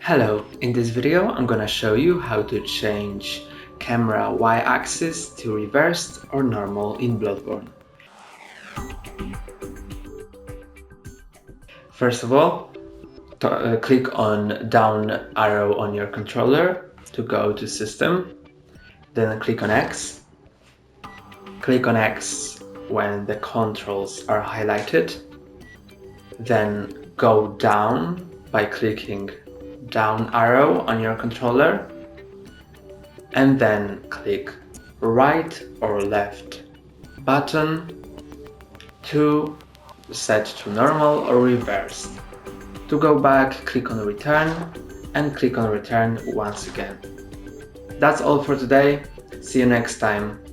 Hello, in this video I'm gonna show you how to change camera y-axis to reversed or normal in Bloodborne. First of all, click on down arrow on your controller to go to System, then click on X. Click on X when the controls are highlighted, then go down by clicking down arrow on your controller, and then click right or left button to set to normal or reversed. To go back, click on return and click on return once again. That's all for today. See you next time.